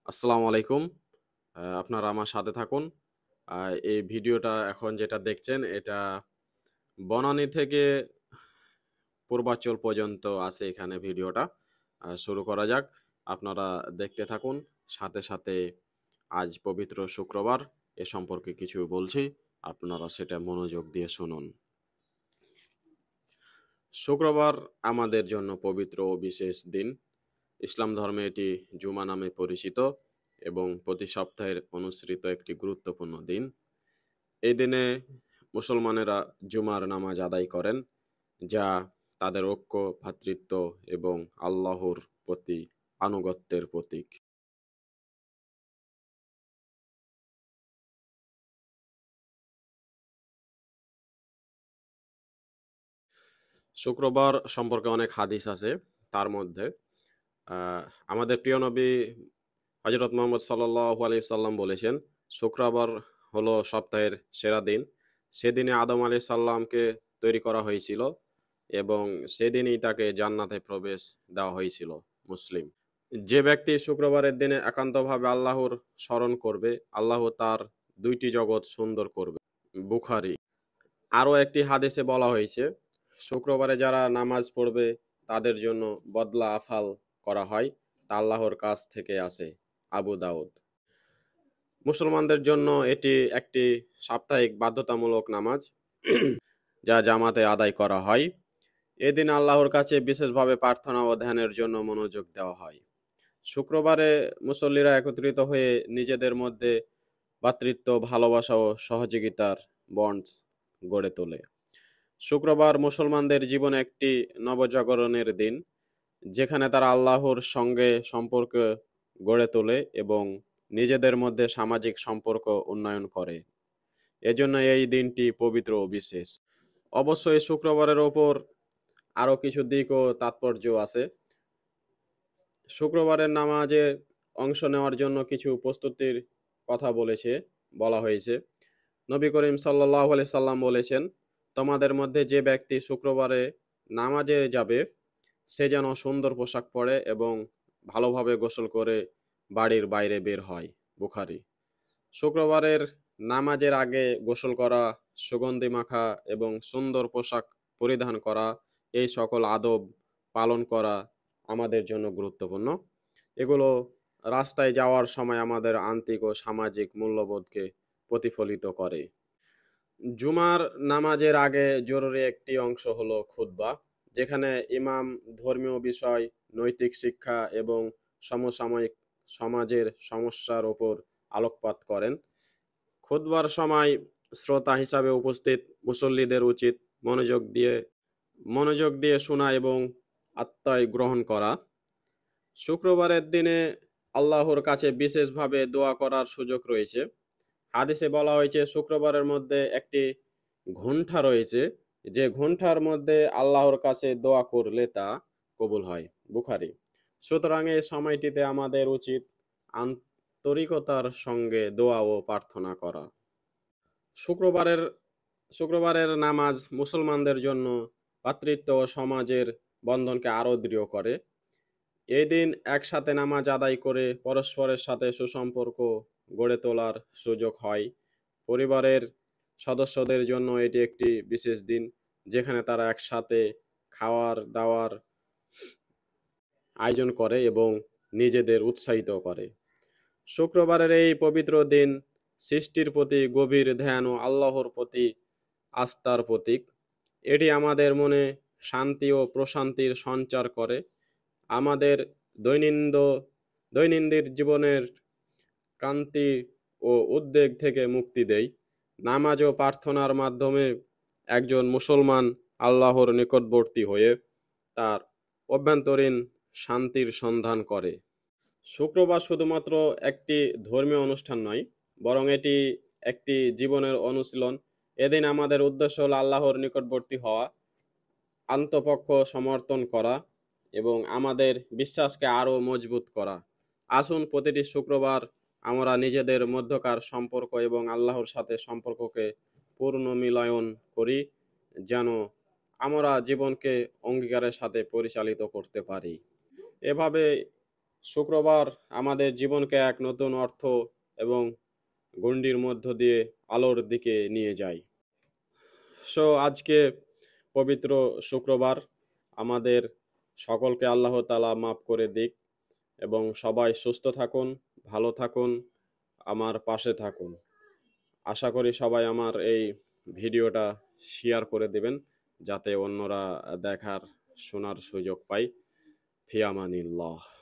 আসসালামু আলাইকুম। আপনারা আমার সাথে থাকুন। এই ভিডিওটা এখন যেটা দেখছেন এটা বনানী থেকে পূর্বাচল পর্যন্ত আছে এখানে ভিডিওটা। শুরু করা যাক। আপনারা দেখতে থাকুন। সাথে সাথে আজ পবিত্র শুক্রবার এ সম্পর্কে কিছু বলছি। আপনারা সেটা মনোযোগ দিয়ে শুনুন। শুক্রবার আমাদের জন্য পবিত্র ও বিশেষ দিন। ইসলাম ধর্মে এটি জুমা নামে পরিচিত এবং প্রতি সপ্তাহের অনুসৃত একটি গুরুত্বপূর্ণ দিন। এই দিনে মুসলমানেরা জুমার নামাজ আদায় করেন, যা তাদের ঐক্য, ভ্রাতৃত্ব এবং আল্লাহর প্রতি আনুগত্যের প্রতীক। শুক্রবার সম্পর্কে অনেক হাদিস আছে। তার মধ্যে আহ, আমাদের প্রিয় নবী হজরত মোহাম্মদ সাল্লাল্লাহু আলাইহি সাল্লাম বলেছেন, শুক্রবার হলো সপ্তাহের সেরা দিন। সেদিনে আদম আলাইহিস সাল্লামকে তৈরি করা হয়েছিল এবং সেদিনই তাকে জান্নাতে প্রবেশ দেওয়া হয়েছিল। মুসলিম। যে ব্যক্তি শুক্রবারের দিনে একান্তভাবে আল্লাহর স্মরণ করবে, আল্লাহ তার দুইটি জগৎ সুন্দর করবে। বুখারী। আরও একটি হাদিসে বলা হয়েছে, শুক্রবারে যারা নামাজ পড়বে তাদের জন্য বদলা আফাল করা হয়, তা আল্লাহর কাছ থেকে আসে। আবু দাউদ। মুসলমানদের জন্য এটি একটি সাপ্তাহিক বাধ্যতামূলক নামাজ, যা জামাতে আদায় করা হয়। এদিন আল্লাহর কাছে বিশেষভাবে প্রার্থনা ও ধ্যানের জন্য মনোযোগ দেওয়া হয়। শুক্রবারে মুসল্লিরা একত্রিত হয়ে নিজেদের মধ্যে ভ্রাতৃত্ব, ভালোবাসা ও সহযোগিতার বন্ড গড়ে তোলে। শুক্রবার মুসলমানদের জীবনে একটি নবজাগরণের দিন, যেখানে তারা আল্লাহর সঙ্গে সম্পর্ক গড়ে তোলে এবং নিজেদের মধ্যে সামাজিক সম্পর্ক উন্নয়ন করে। এজন্য এই দিনটি পবিত্র ও বিশেষ। অবশ্যই শুক্রবারের ওপর আরও কিছু দিক ও তাৎপর্য আছে। শুক্রবারের নামাজে অংশ নেওয়ার জন্য কিছু প্রস্তুতির কথা বলা হয়েছে। নবী করিম সাল্লাল্লাহু আলাইহি সাল্লাম বলেছেন, তোমাদের মধ্যে যে ব্যক্তি শুক্রবারে নামাজে যাবে সে যেন সুন্দর পোশাক পরে এবং ভালোভাবে গোসল করে বাড়ির বাইরে বের হয়। বুখারী। শুক্রবারের নামাজের আগে গোসল করা, সুগন্ধি মাখা এবং সুন্দর পোশাক পরিধান করা, এই সকল আদব পালন করা আমাদের জন্য গুরুত্বপূর্ণ। এগুলো রাস্তায় যাওয়ার সময় আমাদের আন্তিক ও সামাজিক মূল্যবোধকে প্রতিফলিত করে। জুমার নামাজের আগে জরুরি একটি অংশ হলো খুতবা, যেখানে ইমাম ধর্মীয় বিষয়, নৈতিক শিক্ষা এবং সমসাময়িক সমাজের সমস্যার ওপর আলোকপাত করেন। খুতবার সময় শ্রোতা হিসাবে উপস্থিত মুসল্লিদের উচিত মনোযোগ দিয়ে শোনা এবং আত্মায় গ্রহণ করা। শুক্রবারের দিনে আল্লাহর কাছে বিশেষভাবে দোয়া করার সুযোগ রয়েছে। হাদিসে বলা হয়েছে, শুক্রবারের মধ্যে একটি ঘণ্টা রয়েছে, যে ঘণ্টার মধ্যে আল্লাহর কাছে দোয়া করলে তা কবুল হয়। বুখারী। সুতরাং এই সময়টিতে আমাদের উচিত আন্তরিকতার সঙ্গে দোয়া ও প্রার্থনা করা। শুক্রবারের শুক্রবারের নামাজ মুসলমানদের জন্য ভ্রাতৃত্ব ও সমাজের বন্ধনকে আরও দৃঢ় করে। এই দিন একসাথে নামাজ আদায় করে পরস্পরের সাথে সুসম্পর্ক গড়ে তোলার সুযোগ হয়। পরিবারের সদস্যদের জন্য এটি একটি বিশেষ দিন, যেখানে তারা একসাথে খাওয়ার দাওয়ার আয়োজন করে এবং নিজেদের উৎসাহিত করে। শুক্রবারের এই পবিত্র দিন সৃষ্টির প্রতি গভীর ধ্যান ও আল্লাহর প্রতি আস্থার প্রতীক। এটি আমাদের মনে শান্তি ও প্রশান্তির সঞ্চার করে, আমাদের দৈনন্দিন জীবনের ক্লান্তি ও উদ্বেগ থেকে মুক্তি দেয়। নামাজ ও প্রার্থনার মাধ্যমে একজন মুসলমান আল্লাহর নিকটবর্তী হয়ে তার অভ্যন্তরীণ শান্তির সন্ধান করে। শুক্রবার শুধুমাত্র একটি ধর্মীয় অনুষ্ঠান নয়, বরং এটি একটি জীবনের অনুশীলন। এদিন আমাদের উদ্দেশ্য হল আল্লাহর নিকটবর্তী হওয়া, আত্মপক্ষ সমর্থন করা এবং আমাদের বিশ্বাসকে আরও মজবুত করা। আসুন প্রতিটি শুক্রবার আমরা নিজেদের মধ্যকার সম্পর্ক এবং আল্লাহর সাথে সম্পর্ককে পূর্ণ মিলায়ন করি, যেন আমরা জীবনকে অঙ্গীকারের সাথে পরিচালিত করতে পারি। এভাবে শুক্রবার আমাদের জীবনকে এক নতুন অর্থ এবং গণ্ডির মধ্য দিয়ে আলোর দিকে নিয়ে যায়। সো আজকে পবিত্র শুক্রবার, আমাদের সকলকে আল্লাহ তাআলা মাফ করে দিক এবং সবাই সুস্থ থাকুন, ভালো থাকুন, আমার পাশে থাকুন। আশা করি সবাই আমার এই ভিডিওটা শেয়ার করে দেবেন, যাতে অন্যরা দেখার শোনার সুযোগ পায়। ফি আমানিল্লাহ।